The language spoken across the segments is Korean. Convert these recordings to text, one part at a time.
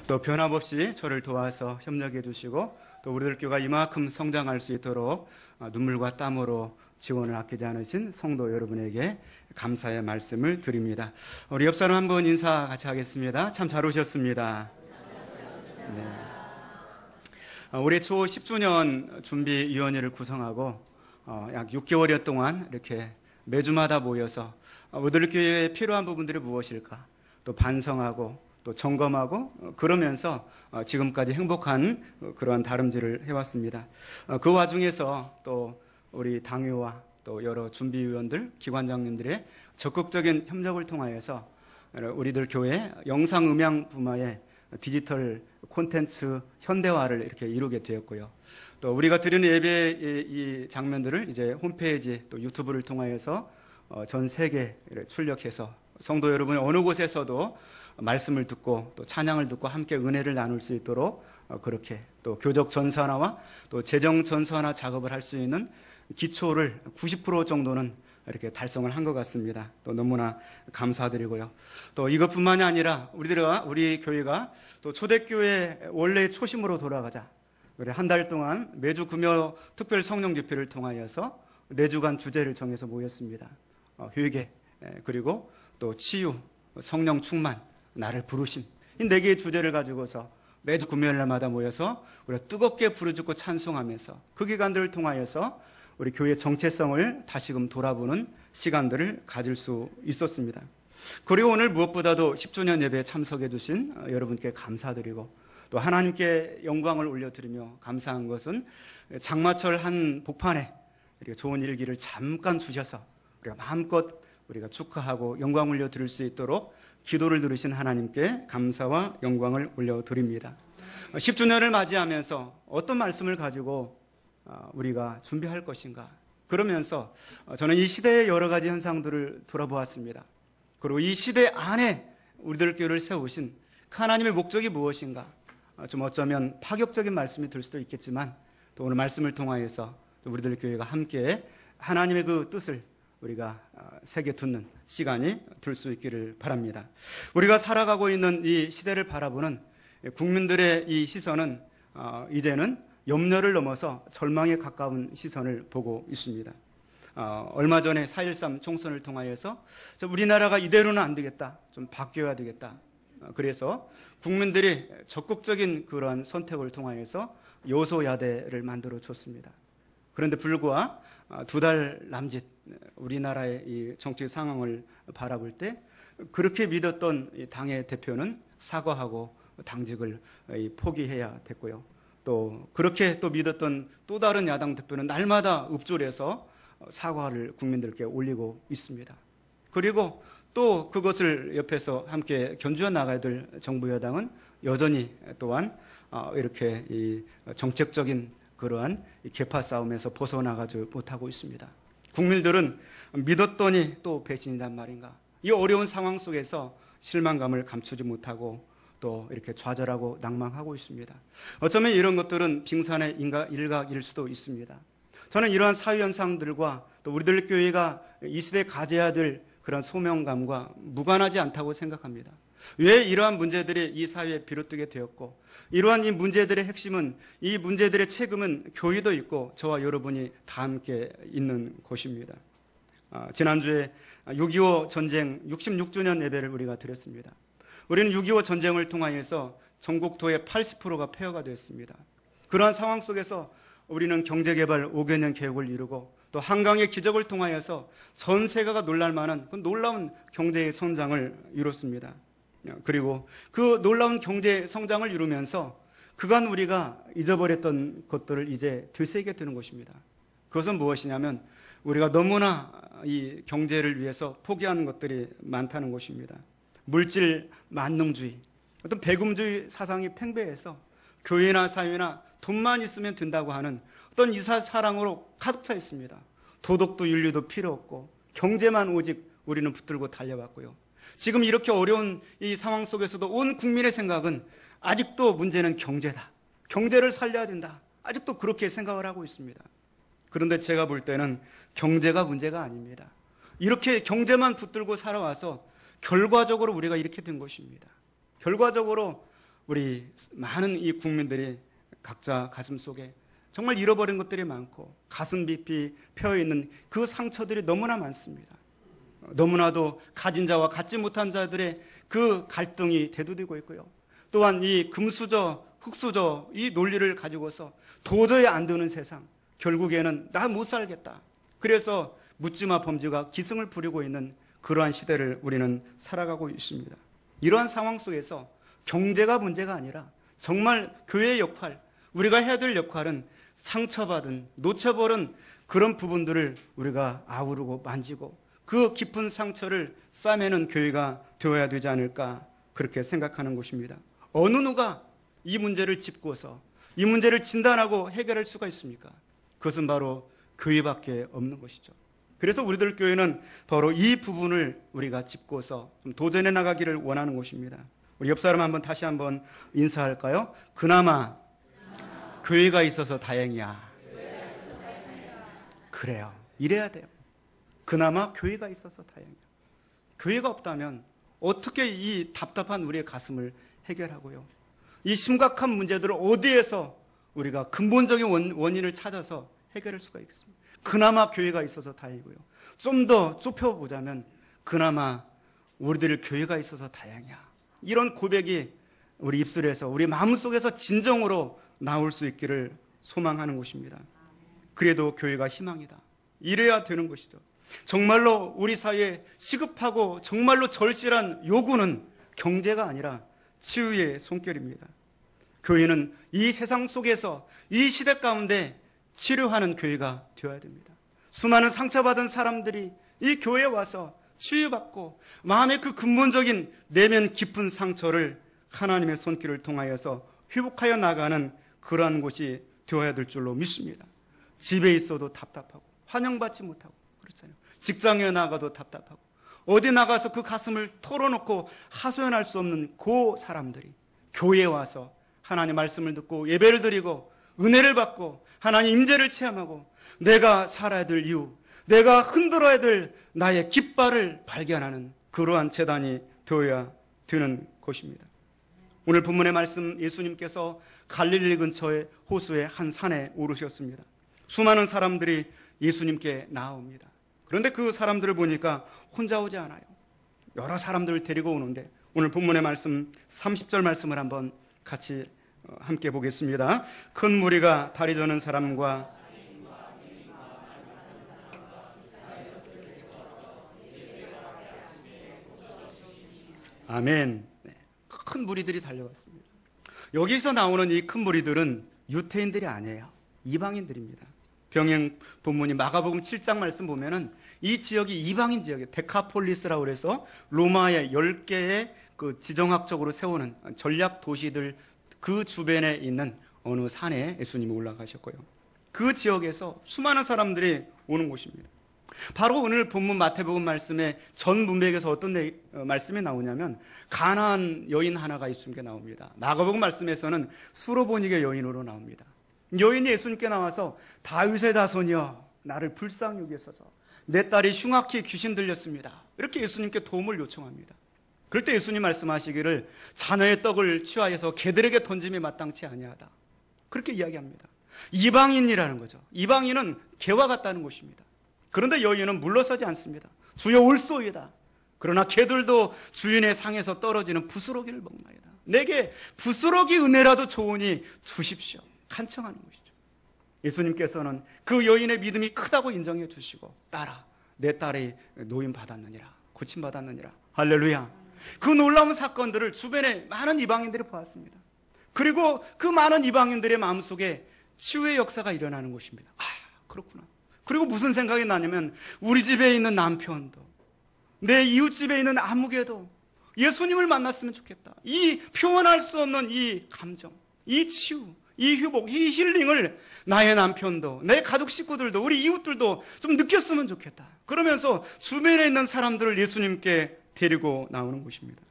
또 변함없이 저를 도와서 협력해 주시고 또 우리들 교회가 이만큼 성장할 수 있도록 눈물과 땀으로 지원을 아끼지 않으신 성도 여러분에게 감사의 말씀을 드립니다. 우리 옆 사람 한번 인사 같이 하겠습니다. 참 잘 오셨습니다. 네. 올해 초 10주년 준비위원회를 구성하고 약 6개월여 동안 이렇게 매주마다 모여서 우리들 교회에 필요한 부분들이 무엇일까 또 반성하고 또 점검하고 그러면서 지금까지 행복한 그러한 다름질을 해왔습니다. 그 와중에서 또 우리 당회와 또 여러 준비위원들, 기관장님들의 적극적인 협력을 통하여서 우리들 교회 영상 음향 분야의 디지털 콘텐츠 현대화를 이렇게 이루게 되었고요. 또 우리가 드리는 예배의 이 장면들을 이제 홈페이지 또 유튜브를 통하여서 전 세계에 출력해서 성도 여러분이 어느 곳에서도 말씀을 듣고 또 찬양을 듣고 함께 은혜를 나눌 수 있도록 그렇게 또 교적 전산화와 또 재정 전산화 작업을 할 수 있는 기초를 90% 정도는 이렇게 달성을 한 것 같습니다. 또 너무나 감사드리고요. 또 이것뿐만이 아니라 우리 교회가 또 초대교회 원래의 초심으로 돌아가자. 우리 한 달 동안 매주 금요 특별 성령 집회를 통하여서 4주간 주제를 정해서 모였습니다. 회개, 그리고 또 치유, 성령 충만, 나를 부르심. 이 4개의 주제를 가지고서 매주 금요일날마다 모여서 우리가 뜨겁게 부르짖고 찬송하면서 그 기간들을 통하여서 우리 교회의 정체성을 다시금 돌아보는 시간들을 가질 수 있었습니다. 그리고 오늘 무엇보다도 10주년 예배에 참석해 주신 여러분께 감사드리고 또 하나님께 영광을 올려드리며 감사한 것은 장마철 한 복판에 이렇게 좋은 일기를 잠깐 주셔서 우리가 마음껏 우리가 축하하고 영광 올려드릴 수 있도록 기도를 들으신 하나님께 감사와 영광을 올려드립니다. 10주년을 맞이하면서 어떤 말씀을 가지고 우리가 준비할 것인가 그러면서 저는 이 시대의 여러 가지 현상들을 돌아보았습니다. 그리고 이 시대 안에 우리들 교회를 세우신 하나님의 목적이 무엇인가 좀 어쩌면 파격적인 말씀이 될 수도 있겠지만 또 오늘 말씀을 통하여서 우리들 교회가 함께 하나님의 그 뜻을 우리가 새겨 듣는 시간이 될 수 있기를 바랍니다. 우리가 살아가고 있는 이 시대를 바라보는 국민들의 이 시선은 이제는 염려를 넘어서 절망에 가까운 시선을 보고 있습니다. 얼마 전에 4.13 총선을 통하여서 우리나라가 이대로는 안 되겠다, 좀 바뀌어야 되겠다. 그래서 국민들이 적극적인 그러한 선택을 통하여서 여소야대를 만들어 줬습니다. 그런데 불과 2달 남짓 우리나라의 이 정치 상황을 바라볼 때 그렇게 믿었던 당의 대표는 사과하고 당직을 포기해야 됐고요. 또 그렇게 또 믿었던 또 다른 야당 대표는 날마다 읍졸해서 사과를 국민들께 올리고 있습니다. 그리고 또 그것을 옆에서 함께 견주어 나가야 될 정부 여당은 여전히 또한 이렇게 이 정책적인 그러한 계파 싸움에서 벗어나가지 못하고 있습니다. 국민들은 믿었더니 또 배신이란 말인가. 이 어려운 상황 속에서 실망감을 감추지 못하고 또 이렇게 좌절하고 낭망하고 있습니다. 어쩌면 이런 것들은 빙산의 일각일 수도 있습니다. 저는 이러한 사회현상들과 또 우리들 교회가 이 시대에 가져야 될 그런 소명감과 무관하지 않다고 생각합니다. 왜 이러한 문제들이 이 사회에 비롯되게 되었고 이러한 이 문제들의 핵심은 이 문제들의 책임은 교회도 있고 저와 여러분이 다 함께 있는 곳입니다. 지난주에 6.25 전쟁 66주년 예배를 우리가 드렸습니다. 우리는 6.25 전쟁을 통하여서 전국토의 80%가 폐허가 되었습니다. 그러한 상황 속에서 우리는 경제개발 5개년 계획을 이루고 또 한강의 기적을 통하여서 전 세계가 놀랄 만한 그 놀라운 경제의 성장을 이뤘습니다. 그리고 그 놀라운 경제 성장을 이루면서 그간 우리가 잊어버렸던 것들을 이제 되새게 되는 것입니다. 그것은 무엇이냐면 우리가 너무나 이 경제를 위해서 포기하는 것들이 많다는 것입니다. 물질 만능주의, 어떤 배금주의 사상이 팽배해서 교회나 사회나 돈만 있으면 된다고 하는 어떤 이사사랑으로 가득 차 있습니다. 도덕도 윤리도 필요 없고 경제만 오직 우리는 붙들고 달려왔고요. 지금 이렇게 어려운 이 상황 속에서도 온 국민의 생각은 아직도 문제는 경제다. 경제를 살려야 된다. 아직도 그렇게 생각을 하고 있습니다. 그런데 제가 볼 때는 경제가 문제가 아닙니다. 이렇게 경제만 붙들고 살아와서 결과적으로 우리가 이렇게 된 것입니다. 결과적으로 우리 많은 이 국민들이 각자 가슴 속에 정말 잃어버린 것들이 많고 가슴 깊이 펴있는 그 상처들이 너무나 많습니다. 너무나도 가진 자와 갖지 못한 자들의 그 갈등이 대두되고 있고요. 또한 이 금수저, 흙수저 이 논리를 가지고서 도저히 안 되는 세상, 결국에는 나 못 살겠다. 그래서 묻지마 범죄가 기승을 부리고 있는 그러한 시대를 우리는 살아가고 있습니다. 이러한 상황 속에서 경제가 문제가 아니라 정말 교회의 역할, 우리가 해야 될 역할은 상처받은, 놓쳐버린 그런 부분들을 우리가 아우르고 만지고 그 깊은 상처를 싸매는 교회가 되어야 되지 않을까 그렇게 생각하는 것입니다. 어느 누가 이 문제를 짚고서 이 문제를 진단하고 해결할 수가 있습니까? 그것은 바로 교회밖에 없는 것이죠. 그래서 우리들 교회는 바로 이 부분을 우리가 짚고서 좀 도전해 나가기를 원하는 것입니다. 우리 옆 사람 다시 한번 인사할까요? 그나마 교회가 있어서 다행이야. 그래요. 이래야 돼요. 그나마 교회가 있어서 다행이야. 교회가 없다면 어떻게 이 답답한 우리의 가슴을 해결하고요. 이 심각한 문제들을 어디에서 우리가 근본적인 원인을 찾아서 해결할 수가 있겠습니까? 그나마 교회가 있어서 다행이고요. 좀 더 좁혀보자면 그나마 우리들 교회가 있어서 다행이야. 이런 고백이 우리 입술에서 우리 마음속에서 진정으로 나올 수 있기를 소망하는 것입니다. 그래도 교회가 희망이다. 이래야 되는 것이죠. 정말로 우리 사회에 시급하고 정말로 절실한 요구는 경제가 아니라 치유의 손길입니다. 교회는 이 세상 속에서 이 시대 가운데 치료하는 교회가 되어야 됩니다. 수많은 상처받은 사람들이 이 교회에 와서 치유받고 마음의 그 근본적인 내면 깊은 상처를 하나님의 손길을 통하여서 회복하여 나가는 그러한 곳이 되어야 될 줄로 믿습니다. 집에 있어도 답답하고 환영받지 못하고 그렇잖아요. 직장에 나가도 답답하고 어디 나가서 그 가슴을 털어놓고 하소연할 수 없는 그 사람들이 교회에 와서 하나님 말씀을 듣고 예배를 드리고 은혜를 받고 하나님 임재를 체험하고 내가 살아야 될 이유, 내가 흔들어야 될 나의 깃발을 발견하는 그러한 재단이 되어야 되는 것입니다. 오늘 본문의 말씀, 예수님께서 갈릴리 근처의 호수의 한 산에 오르셨습니다. 수많은 사람들이 예수님께 나아옵니다. 그런데 그 사람들을 보니까 혼자 오지 않아요. 여러 사람들을 데리고 오는데 오늘 본문의 말씀 30절 말씀을 한번 같이 함께 보겠습니다. 큰 무리가 다리 저는 사람과 아멘. 네, 큰 무리들이 달려왔습니다. 여기서 나오는 이 큰 무리들은 유태인들이 아니에요. 이방인들입니다. 병행 본문이 마가복음 7장 말씀 보면은 이 지역이 이방인 지역이에요. 데카폴리스라고 그래서 로마의 10개의 그 지정학적으로 세우는 전략 도시들 그 주변에 있는 어느 산에 예수님이 올라가셨고요. 그 지역에서 수많은 사람들이 오는 곳입니다. 바로 오늘 본문 마태복음 말씀에 전 문맥에서 어떤 말씀이 나오냐면 가나안 여인 하나가 예수님께 나옵니다. 마가복음 말씀에서는 수로보니게 여인으로 나옵니다. 여인이 예수님께 나와서 다윗의 자손이여 나를 불쌍히 여기소서 내 딸이 흉악히 귀신 들렸습니다. 이렇게 예수님께 도움을 요청합니다. 그럴 때 예수님 말씀하시기를 자녀의 떡을 취하여서 개들에게 던짐이 마땅치 아니하다. 그렇게 이야기합니다. 이방인이라는 거죠. 이방인은 개와 같다는 것입니다. 그런데 여인은 물러서지 않습니다. 주여 올소이다. 그러나 개들도 주인의 상에서 떨어지는 부스러기를 먹나이다. 내게 부스러기 은혜라도 좋으니 주십시오. 간청하는 것이죠. 예수님께서는 그 여인의 믿음이 크다고 인정해 주시고 딸아 내 딸이 노임 받았느니라 고침 받았느니라 할렐루야. 그 놀라운 사건들을 주변에 많은 이방인들이 보았습니다. 그리고 그 많은 이방인들의 마음속에 치유의 역사가 일어나는 것입니다. 아 그렇구나. 그리고 무슨 생각이 나냐면 우리 집에 있는 남편도 내 이웃집에 있는 아무개도 예수님을 만났으면 좋겠다. 이 표현할 수 없는 이 감정, 이 치유, 이 회복, 이 힐링을 나의 남편도 내 가족 식구들도 우리 이웃들도 좀 느꼈으면 좋겠다. 그러면서 주변에 있는 사람들을 예수님께 데리고 나오는 것입니다.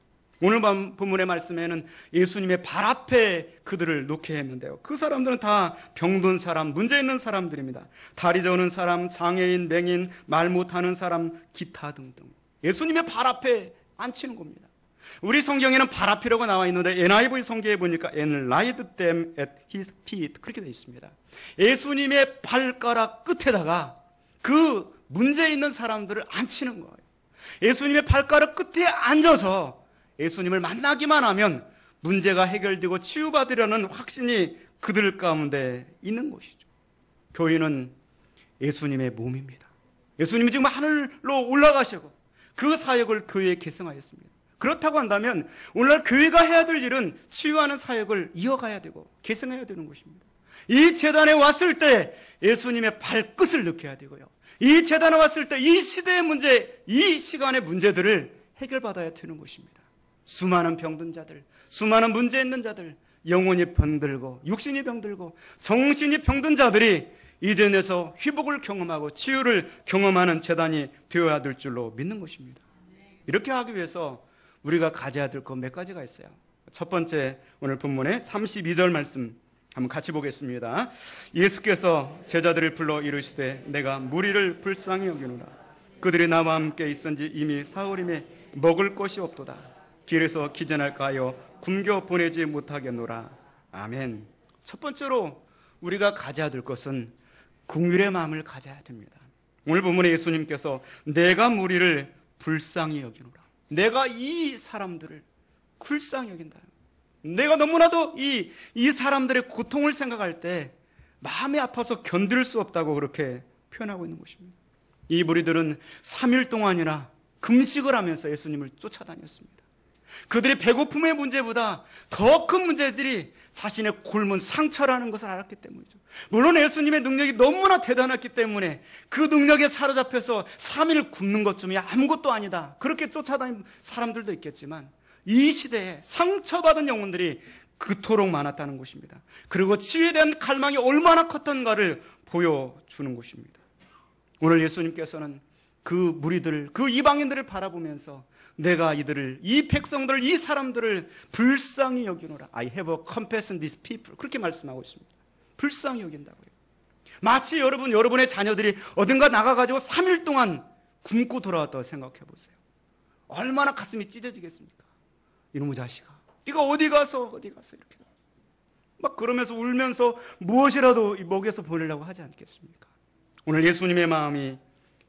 오늘 본문의 말씀에는 예수님의 발 앞에 그들을 놓게 했는데요. 그 사람들은 다 병든 사람, 문제 있는 사람들입니다. 다리 저는 사람, 장애인, 맹인, 말 못하는 사람, 기타 등등. 예수님의 발 앞에 앉히는 겁니다. 우리 성경에는 발 앞이라고 나와 있는데 NIV 성경에 보니까 and laid them at his feet 그렇게 되어 있습니다. 예수님의 발가락 끝에다가 그 문제 있는 사람들을 앉히는 거예요. 예수님의 발가락 끝에 앉아서 예수님을 만나기만 하면 문제가 해결되고 치유받으려는 확신이 그들 가운데 있는 것이죠. 교회는 예수님의 몸입니다. 예수님이 지금 하늘로 올라가시고 그 사역을 교회에 계승하였습니다. 그렇다고 한다면 오늘날 교회가 해야 될 일은 치유하는 사역을 이어가야 되고 계승해야 되는 것입니다. 이 재단에 왔을 때 예수님의 발끝을 느껴야 되고요. 이 재단에 왔을 때 이 시대의 문제, 이 시간의 문제들을 해결받아야 되는 것입니다. 수많은 병든 자들, 수많은 문제 있는 자들, 영혼이 병들고 육신이 병들고 정신이 병든 자들이 이전에서 회복을 경험하고 치유를 경험하는 재단이 되어야 될 줄로 믿는 것입니다. 이렇게 하기 위해서 우리가 가져야 될 것 몇 가지가 있어요. 첫 번째, 오늘 본문의 32절 말씀 한번 같이 보겠습니다. 예수께서 제자들을 불러 이르시되 내가 무리를 불쌍히 여기노라. 그들이 나와 함께 있은지 이미 사흘임에 먹을 것이 없도다. 길에서 기전할까 하여 굶겨 보내지 못하겠노라. 아멘. 첫 번째로 우리가 가져야 될 것은 긍휼의 마음을 가져야 됩니다. 오늘 본문에 예수님께서 내가 무리를 불쌍히 여기노라. 내가 이 사람들을 불쌍히 여긴다. 내가 너무나도 이 사람들의 고통을 생각할 때 마음이 아파서 견딜 수 없다고 그렇게 표현하고 있는 것입니다. 이 무리들은 3일 동안이나 금식을 하면서 예수님을 쫓아다녔습니다. 그들의 배고픔의 문제보다 더 큰 문제들이 자신의 굶은 상처라는 것을 알았기 때문이죠. 물론 예수님의 능력이 너무나 대단했기 때문에 그 능력에 사로잡혀서 3일 굶는 것쯤이 아무것도 아니다, 그렇게 쫓아다니는 사람들도 있겠지만 이 시대에 상처받은 영혼들이 그토록 많았다는 것입니다. 그리고 치유에 대한 갈망이 얼마나 컸던가를 보여주는 것입니다. 오늘 예수님께서는 그 무리들을, 그 이방인들을 바라보면서 내가 이들을, 이 백성들을, 이 사람들을 불쌍히 여기노라. I have a compassion these people. 그렇게 말씀하고 있습니다. 불쌍히 여긴다고요. 마치 여러분의 자녀들이 어딘가 나가가지고 3일 동안 굶고 돌아왔다고 생각해 보세요. 얼마나 가슴이 찢어지겠습니까? 이놈의 자식아, 네가 어디 가서 이렇게 막 그러면서 울면서 무엇이라도 먹여서 보내려고 하지 않겠습니까? 오늘 예수님의 마음이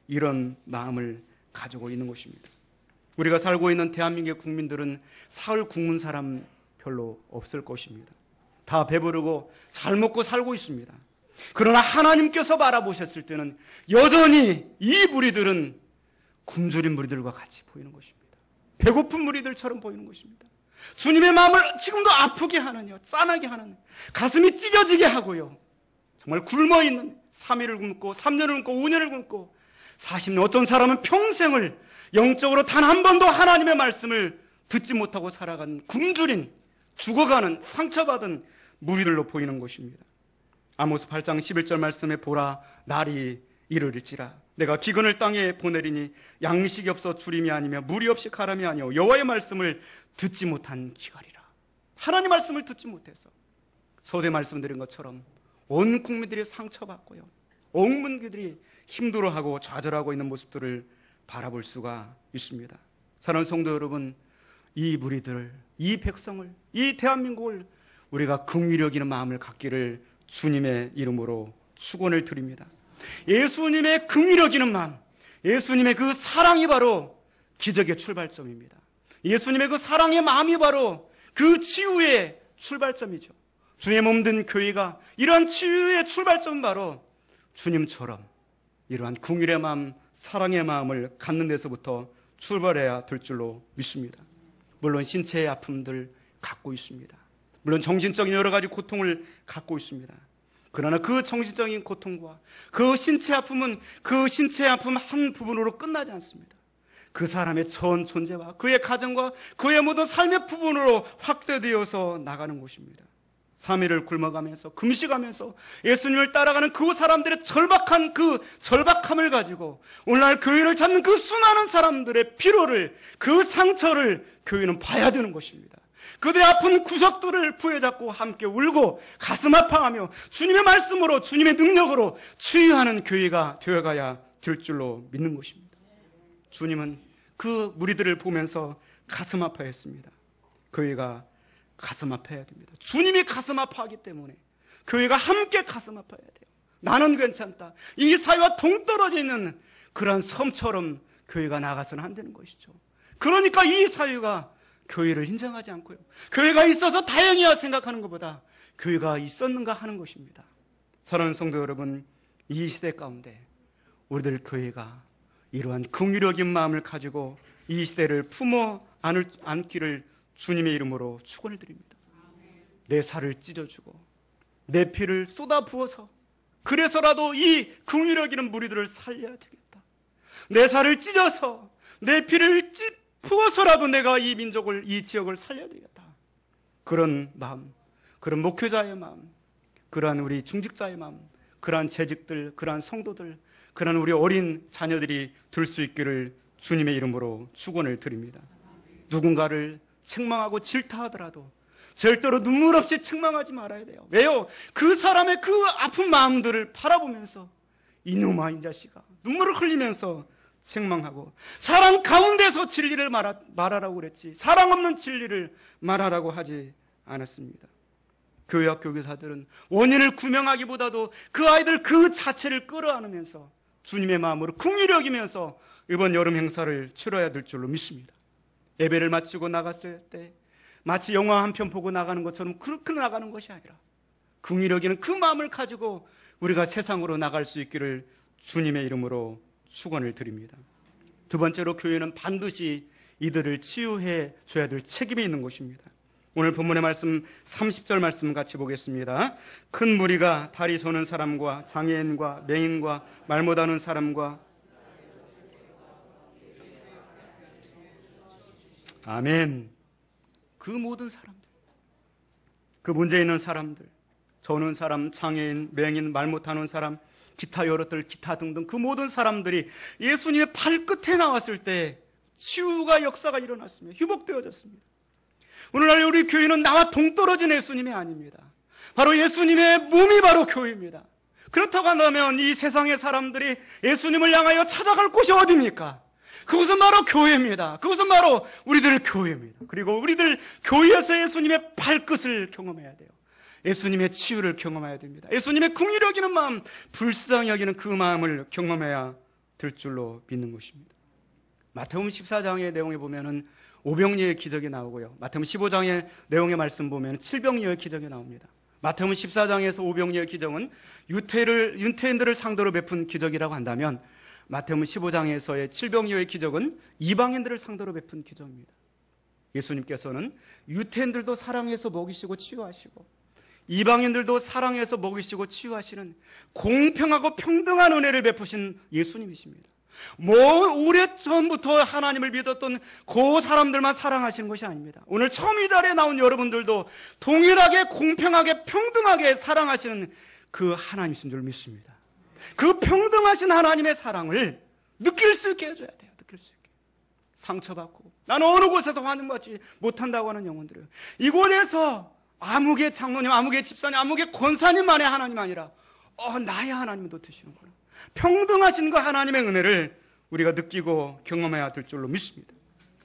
이런 마음을 가지고 있는 것입니다. 우리가 살고 있는 대한민국의 국민들은 사흘 굶은 사람 별로 없을 것입니다. 다 배부르고 잘 먹고 살고 있습니다. 그러나 하나님께서 바라보셨을 때는 여전히 이 무리들은 굶주린 무리들과 같이 보이는 것입니다. 배고픈 무리들처럼 보이는 것입니다. 주님의 마음을 지금도 아프게 하느냐, 짠하게 하는, 가슴이 찢어지게 하고요, 정말 굶어있는 3일을 굶고 3년을 굶고 5년을 굶고 40년, 어떤 사람은 평생을 영적으로 단 한 번도 하나님의 말씀을 듣지 못하고 살아간 굶주린, 죽어가는, 상처받은 무리들로 보이는 것입니다. 아모스 8장 11절 말씀에 보라, 날이 이르릴지라 내가 기근을 땅에 보내리니 양식이 없어 주림이 아니며 물이 없이 가람이 아니오 여호와의 말씀을 듣지 못한 기갈이라. 하나님 말씀을 듣지 못해서 서두에 말씀드린 것처럼 온 국민들이 상처받고요, 온 국민들이 힘들어하고 좌절하고 있는 모습들을 바라볼 수가 있습니다. 사랑하는 성도 여러분, 이 무리들을, 이 백성을, 이 대한민국을 우리가 긍휼히 여기는 마음을 갖기를 주님의 이름으로 축원을 드립니다. 예수님의 긍휼히 여기는 마음, 예수님의 그 사랑이 바로 기적의 출발점입니다. 예수님의 그 사랑의 마음이 바로 그 치유의 출발점이죠. 주의 몸된 교회가 이러한 치유의 출발점은 바로 주님처럼 이러한 긍휼의 마음, 사랑의 마음을 갖는 데서부터 출발해야 될 줄로 믿습니다. 물론 신체의 아픔들 갖고 있습니다. 물론 정신적인 여러 가지 고통을 갖고 있습니다. 그러나 그 정신적인 고통과 그 신체 아픔은 그 신체 아픔 한 부분으로 끝나지 않습니다. 그 사람의 전 존재와 그의 가정과 그의 모든 삶의 부분으로 확대되어서 나가는 것입니다. 3일을 굶어가면서 금식하면서 예수님을 따라가는 그 사람들의 절박한 그 절박함을 가지고 오늘날 교회를 찾는 그 수많은 사람들의 피로를, 그 상처를 교회는 봐야 되는 것입니다. 그들의 아픈 구석들을 부여잡고 함께 울고 가슴 아파하며 주님의 말씀으로, 주님의 능력으로 치유하는 교회가 되어가야 될 줄로 믿는 것입니다. 주님은 그 무리들을 보면서 가슴 아파했습니다. 교회가 가슴 아파해야 됩니다. 주님이 가슴 아파하기 때문에 교회가 함께 가슴 아파해야 돼요. 나는 괜찮다. 이 사회와 동떨어져 있는 그런 섬처럼 교회가 나가서는 안 되는 것이죠. 그러니까 이 사회가 교회를 인정하지 않고요, 교회가 있어서 다행이야 생각하는 것보다 교회가 있었는가 하는 것입니다. 사랑하는 성도 여러분, 이 시대 가운데 우리들 교회가 이러한 긍휼적인 마음을 가지고 이 시대를 품어 안기를 주님의 이름으로 축원을 드립니다. 내 살을 찢어주고 내 피를 쏟아 부어서 그래서라도 이 긍휼 여기는 무리들을 살려야 되겠다. 내 살을 찢어서 내 피를 부어서라도 내가 이 민족을, 이 지역을 살려야 되겠다. 그런 마음, 그런 목회자의 마음, 그러한 우리 중직자의 마음, 그러한 재직들, 그러한 성도들, 그러한 우리 어린 자녀들이 들 수 있기를 주님의 이름으로 축원을 드립니다. 누군가를 책망하고 질타하더라도 절대로 눈물 없이 책망하지 말아야 돼요. 왜요? 그 사람의 그 아픈 마음들을 바라보면서 이놈아 이 자식아 눈물을 흘리면서 책망하고, 사랑 가운데서 진리를 말하라고 그랬지 사랑 없는 진리를 말하라고 하지 않았습니다. 교회와 교교사들은 원인을 구명하기보다도 그 아이들 그 자체를 끌어안으면서 주님의 마음으로 긍휼히 여기면서 이번 여름 행사를 치러야 될 줄로 믿습니다. 예배를 마치고 나갔을 때 마치 영화 한 편 보고 나가는 것처럼 그렇게 나가는 것이 아니라 긍휼히 여기는 그 마음을 가지고 우리가 세상으로 나갈 수 있기를 주님의 이름으로 축원을 드립니다. 두 번째로, 교회는 반드시 이들을 치유해 줘야 될 책임이 있는 것입니다. 오늘 본문의 말씀 30절 말씀 같이 보겠습니다. 큰 무리가 다리 서는 사람과 장애인과 맹인과 말 못하는 사람과, 아멘, 그 모든 사람들, 그 문제 있는 사람들, 저는 사람, 장애인, 맹인, 말 못하는 사람, 기타 여럿들, 기타 등등 그 모든 사람들이 예수님의 발끝에 나왔을 때 치유가 역사가 일어났습니다. 회복되어졌습니다. 오늘날 우리 교회는 나와 동떨어진 예수님이 아닙니다. 바로 예수님의 몸이 바로 교회입니다. 그렇다고 한다면 이 세상의 사람들이 예수님을 향하여 찾아갈 곳이 어디입니까? 그것은 바로 교회입니다. 그것은 바로 우리들 교회입니다. 그리고 우리들 교회에서 예수님의 발끝을 경험해야 돼요. 예수님의 치유를 경험해야 됩니다. 예수님의 긍휼히 여기는 마음, 불쌍히 여기는 그 마음을 경험해야 될 줄로 믿는 것입니다. 마태복음 14장의 내용에 보면은 오병이어의 기적이 나오고요, 마태복음 15장의 내용의 말씀 보면 칠병이어의 기적이 나옵니다. 마태복음 14장에서 오병이어의 기적은 유태인들을 상대로 베푼 기적이라고 한다면, 마태복음 15장에서의 칠병이어의 기적은 이방인들을 상대로 베푼 기적입니다. 예수님께서는 유태인들도 사랑해서 먹이시고 치유하시고 이방인들도 사랑해서 먹이시고 치유하시는 공평하고 평등한 은혜를 베푸신 예수님이십니다. 오래전부터 하나님을 믿었던 그 사람들만 사랑하시는 것이 아닙니다. 오늘 처음 이 자리에 나온 여러분들도 동일하게 공평하게 평등하게 사랑하시는 그 하나님이신 줄 믿습니다. 그 평등하신 하나님의 사랑을 느낄 수 있게 해줘야 돼요. 느낄 수 있게. 상처받고 나는 어느 곳에서 환영받지 못한다고 하는 영혼들이에요. 이곳에서 아무개 장로님, 아무개 집사님, 아무개 권사님만의 하나님 아니라 나의 하나님도 되시는구나. 평등하신 그 하나님의 은혜를 우리가 느끼고 경험해야 될 줄로 믿습니다.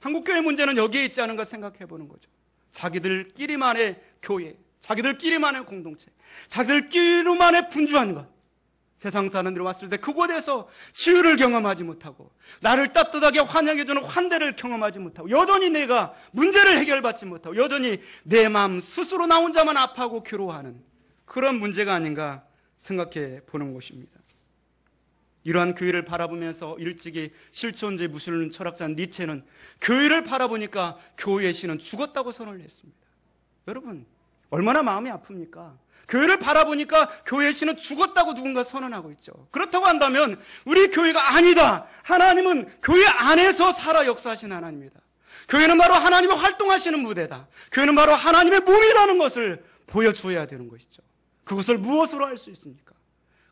한국교회 문제는 여기에 있지 않은가 생각해 보는 거죠. 자기들끼리만의 교회, 자기들끼리만의 공동체, 자기들끼리만의 분주한 것. 세상 사람들이 왔을 때 그곳에서 치유를 경험하지 못하고 나를 따뜻하게 환영해주는 환대를 경험하지 못하고 여전히 내가 문제를 해결받지 못하고 여전히 내 마음 스스로 나 혼자만 아파하고 괴로워하는 그런 문제가 아닌가 생각해 보는 것입니다. 이러한 교회를 바라보면서 일찍이 실존주의 무술 철학자 니체는 교회를 바라보니까 교회의 신은 죽었다고 선언을 했습니다. 여러분, 얼마나 마음이 아픕니까? 교회를 바라보니까 교회의 신은 죽었다고 누군가 선언하고 있죠. 그렇다고 한다면 우리 교회가 아니다. 하나님은 교회 안에서 살아 역사하신 하나님이다. 교회는 바로 하나님의 활동하시는 무대다. 교회는 바로 하나님의 몸이라는 것을 보여주어야 되는 것이죠. 그것을 무엇으로 할 수 있습니까?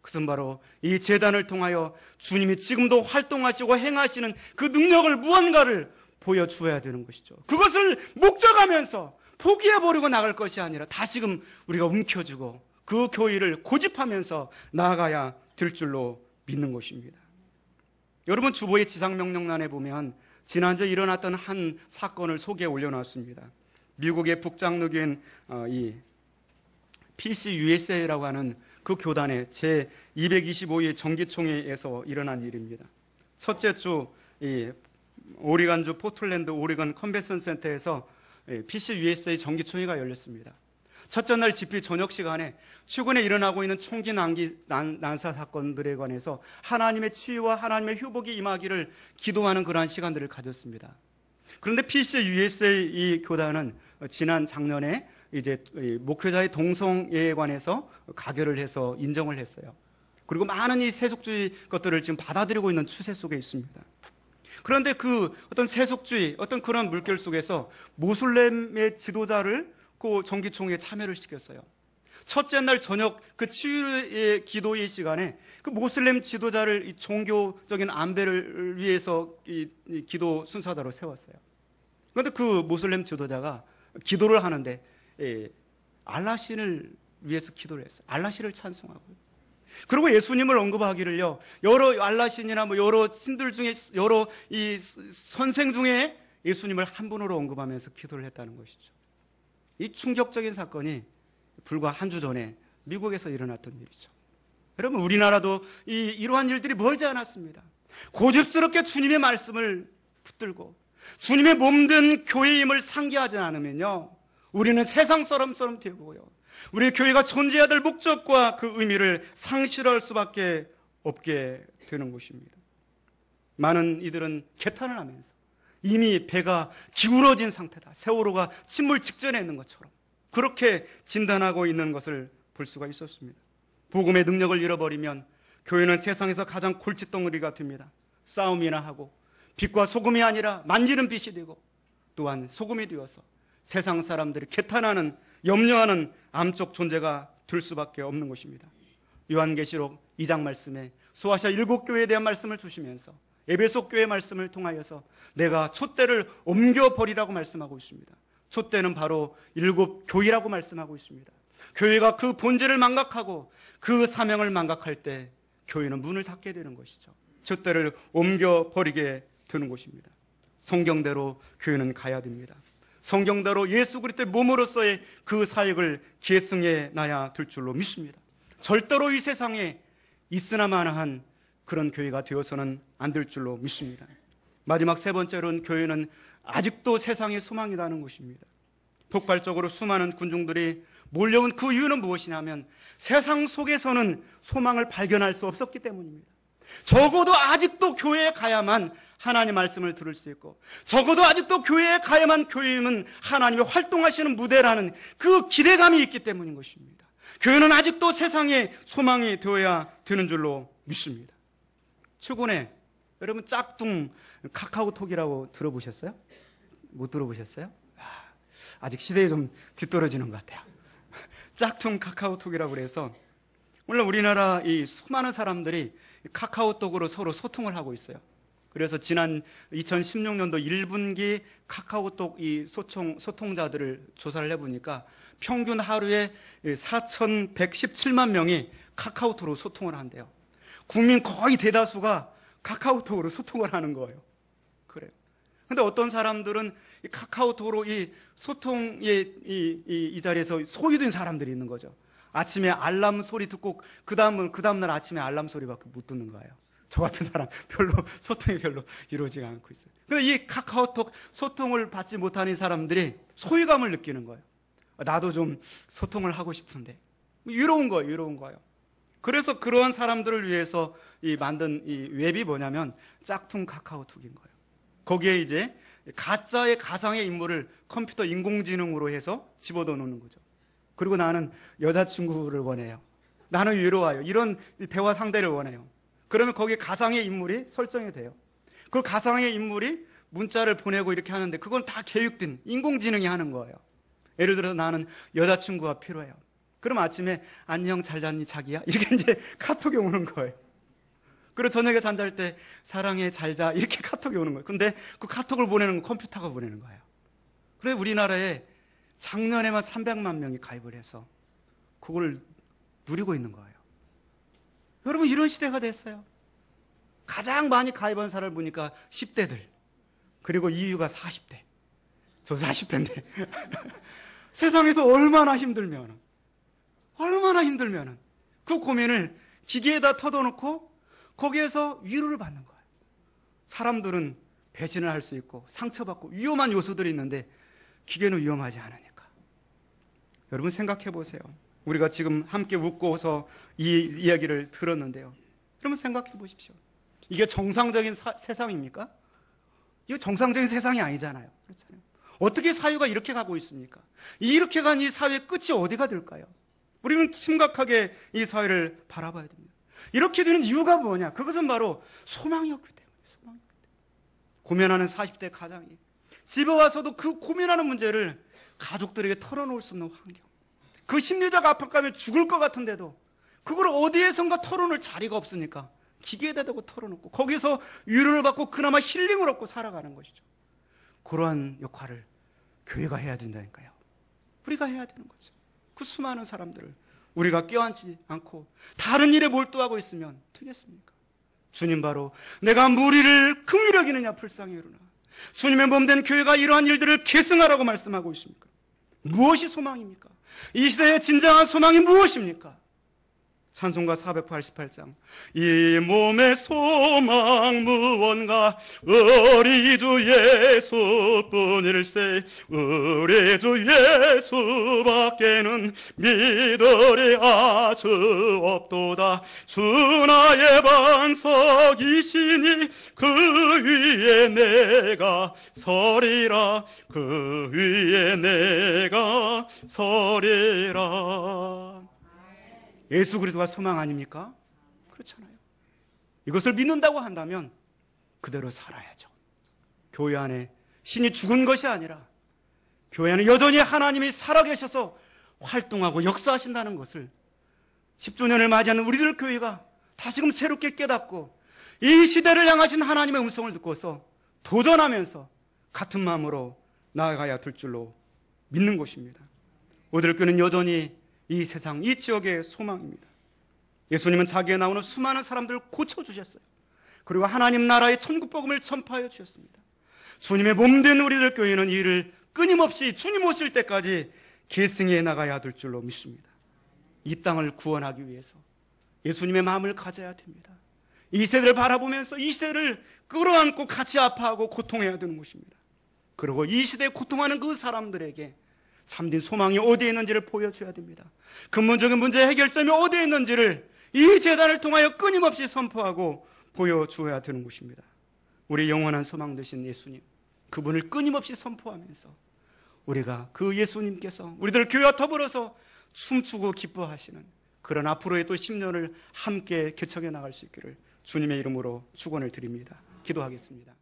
그것은 바로 이 제단을 통하여 주님이 지금도 활동하시고 행하시는 그 능력을 무언가를 보여주어야 되는 것이죠. 그것을 목적하면서 포기해버리고 나갈 것이 아니라 다시금 우리가 움켜쥐고 그 교회를 고집하면서 나아가야 될 줄로 믿는 것입니다. 여러분, 주보의 지상명령란에 보면 지난주에 일어났던 한 사건을 소개에 올려놨습니다. 미국의 북장로교인 이 PCUSA라고 하는 그 교단의 제225회 정기총회에서 일어난 일입니다. 첫째 주 오리건주 포틀랜드 오리건 컨벤션 센터에서 PCUSA 정기총회가 열렸습니다. 첫째 날 집회 저녁 시간에 최근에 일어나고 있는 총기 난사 사건들에 관해서 하나님의 치유와 하나님의 회복이 임하기를 기도하는 그러한 시간들을 가졌습니다. 그런데 PCUSA 이 교단은 지난 작년에 이제 목회자의 동성애에 관해서 가결을 해서 인정을 했어요. 그리고 많은 이 세속주의 것들을 지금 받아들이고 있는 추세 속에 있습니다. 그런데 그 어떤 세속주의, 어떤 그런 물결 속에서 모슬렘의 지도자를 그 정기총회에 참여를 시켰어요. 첫째 날 저녁 그 치유의 기도의 시간에 그 모슬렘 지도자를 이 종교적인 안배를 위해서 이 기도 순서대로 세웠어요. 그런데 그 모슬렘 지도자가 기도를 하는데 알라신을 위해서 기도를 했어요. 알라신을 찬송하고요. 그리고 예수님을 언급하기를요, 여러 알라신이나 뭐 여러 신들 중에, 여러 이 선생 중에 예수님을 한 분으로 언급하면서 기도를 했다는 것이죠. 이 충격적인 사건이 불과 한 주 전에 미국에서 일어났던 일이죠. 여러분, 우리나라도 이러한 일들이 멀지 않았습니다. 고집스럽게 주님의 말씀을 붙들고 주님의 몸된 교회임을 상기하지 않으면요, 우리는 세상 사람처럼 되고요, 우리 교회가 존재해야 될 목적과 그 의미를 상실할 수밖에 없게 되는 것입니다. 많은 이들은 개탄을 하면서 이미 배가 기울어진 상태다, 세월호가 침몰 직전에 있는 것처럼 그렇게 진단하고 있는 것을 볼 수가 있었습니다. 복음의 능력을 잃어버리면 교회는 세상에서 가장 골칫덩어리가 됩니다. 싸움이나 하고 빛과 소금이 아니라 만지는 빛이 되고 또한 소금이 되어서 세상 사람들이 개탄하는, 염려하는 암적 존재가 될 수밖에 없는 것입니다. 요한계시록 2장 말씀에 소아시아 7교회에 대한 말씀을 주시면서 에베소 교회 말씀을 통하여서 내가 촛대를 옮겨버리라고 말씀하고 있습니다. 촛대는 바로 7교회라고 말씀하고 있습니다. 교회가 그 본질을 망각하고 그 사명을 망각할 때 교회는 문을 닫게 되는 것이죠. 촛대를 옮겨버리게 되는 것입니다. 성경대로 교회는 가야 됩니다. 성경대로 예수 그리스도의 몸으로서의 그 사역을 계승해 놔야 될 줄로 믿습니다. 절대로 이 세상에 있으나마나한 그런 교회가 되어서는 안 될 줄로 믿습니다. 마지막 세 번째로는 교회는 아직도 세상에 소망이라는 것입니다. 폭발적으로 수많은 군중들이 몰려온 그 이유는 무엇이냐면 세상 속에서는 소망을 발견할 수 없었기 때문입니다. 적어도 아직도 교회에 가야만 하나님 말씀을 들을 수 있고, 적어도 아직도 교회에 가야만 교회는 하나님의 활동하시는 무대라는 그 기대감이 있기 때문인 것입니다. 교회는 아직도 세상의 소망이 되어야 되는 줄로 믿습니다. 최근에 여러분 짝퉁 카카오톡이라고 들어보셨어요? 못 들어보셨어요? 아직 시대에 좀 뒤떨어지는 것 같아요. 짝퉁 카카오톡이라고 그래서 물론 우리나라 이 수많은 사람들이 카카오톡으로 서로 소통을 하고 있어요. 그래서 지난 2016년도 1분기 카카오톡 이 소통자들을 조사를 해보니까 평균 하루에 4,117만 명이 카카오톡으로 소통을 한대요. 국민 거의 대다수가 카카오톡으로 소통을 하는 거예요. 그래요. 근데 어떤 사람들은 이 카카오톡으로 이 소통의 이 자리에서 소외된 사람들이 있는 거죠. 아침에 알람 소리 듣고 그 다음날 아침에 알람 소리밖에 못 듣는 거예요. 저 같은 사람 소통이 별로 이루어지지 않고 있어요. 근데 이 카카오톡 소통을 받지 못하는 사람들이 소외감을 느끼는 거예요. 나도 좀 소통을 하고 싶은데. 이로운 거예요. 그래서 그러한 사람들을 위해서 만든 이 웹이 뭐냐면 짝퉁 카카오톡인 거예요. 거기에 이제 가짜의 가상의 인물을 컴퓨터 인공지능으로 해서 집어넣어 놓는 거죠. 그리고 나는 여자친구를 원해요. 나는 외로워요. 이런 대화 상대를 원해요. 그러면 거기에 가상의 인물이 설정이 돼요. 그 가상의 인물이 문자를 보내고 이렇게 하는데 그건 다 계획된 인공지능이 하는 거예요. 예를 들어서 나는 여자친구가 필요해요. 그럼 아침에 안녕 잘 잤니 자기야? 이렇게 이제 카톡이 오는 거예요. 그리고 저녁에 잠잘 때 사랑해 잘 자 이렇게 카톡이 오는 거예요. 근데 그 카톡을 보내는 건 컴퓨터가 보내는 거예요. 그래서 우리나라에 작년에만 300만 명이 가입을 해서 그걸 누리고 있는 거예요. 여러분 이런 시대가 됐어요. 가장 많이 가입한 사람을 보니까 10대들. 그리고 이유가 40대. 저 40대인데. 세상에서 얼마나 힘들면 그 고민을 기계에다 터둬놓고 거기에서 위로를 받는 거예요. 사람들은 배신을 할 수 있고 상처받고 위험한 요소들이 있는데 기계는 위험하지 않으니까. 여러분 생각해 보세요. 우리가 지금 함께 웃고서 이 이야기를 들었는데요. 여러분 생각해 보십시오. 이게 정상적인 세상입니까? 이거 정상적인 세상이 아니잖아요. 그렇잖아요. 어떻게 사회가 이렇게 가고 있습니까? 이렇게 간 이 사회의 끝이 어디가 될까요? 우리는 심각하게 이 사회를 바라봐야 됩니다. 이렇게 되는 이유가 뭐냐? 그것은 바로 소망이었기 때문에. 고민하는 40대 가장이 집에 와서도 그 고민하는 문제를 가족들에게 털어놓을 수 없는 환경, 그 심리적 압박감에 죽을 것 같은데도 그걸 어디에선가 털어놓을 자리가 없으니까 기계에다 대고 털어놓고 거기서 위로를 받고 그나마 힐링을 얻고 살아가는 것이죠. 그러한 역할을 교회가 해야 된다니까요. 우리가 해야 되는 거죠. 그 수많은 사람들을 우리가 껴안지 않고 다른 일에 몰두하고 있으면 되겠습니까? 주님 바로 내가 무리를 긍휼히 여기느냐 불쌍히 여기느냐. 주님의 몸된 교회가 이러한 일들을 계승하라고 말씀하고 있습니까? 무엇이 소망입니까? 이 시대의 진정한 소망이 무엇입니까? 찬송가 488장 이 몸의 소망 무언가 우리 주 예수뿐일세 우리 주 예수밖에는 믿으리 아주 없도다 주 나의 반석이시니 그 위에 내가 서리라 그 위에 내가 서리라. 예수 그리스도가 소망 아닙니까? 그렇잖아요. 이것을 믿는다고 한다면 그대로 살아야죠. 교회 안에 신이 죽은 것이 아니라 교회 안에 여전히 하나님이 살아계셔서 활동하고 역사하신다는 것을 10주년을 맞이하는 우리들 교회가 다시금 새롭게 깨닫고 이 시대를 향하신 하나님의 음성을 듣고서 도전하면서 같은 마음으로 나아가야 될 줄로 믿는 것입니다. 우리들 교회는 여전히 이 세상, 이 지역의 소망입니다. 예수님은 자기에 나오는 수많은 사람들을 고쳐주셨어요. 그리고 하나님 나라의 천국복음을 전파하여 주셨습니다. 주님의 몸된 우리들 교회는 이 일을 끊임없이 주님 오실 때까지 계승해 나가야 될 줄로 믿습니다. 이 땅을 구원하기 위해서 예수님의 마음을 가져야 됩니다. 이 시대를 바라보면서 이 시대를 끌어안고 같이 아파하고 고통해야 되는 것입니다. 그리고 이 시대에 고통하는 그 사람들에게 참된 소망이 어디에 있는지를 보여줘야 됩니다. 근본적인 문제의 해결점이 어디에 있는지를 이 재단을 통하여 끊임없이 선포하고 보여주어야 되는 것입니다. 우리 영원한 소망 되신 예수님, 그분을 끊임없이 선포하면서 우리가 그 예수님께서 우리들 교회와 더불어서 춤추고 기뻐하시는 그런 앞으로의 또 10년을 함께 개척해 나갈 수 있기를 주님의 이름으로 축원을 드립니다. 기도하겠습니다.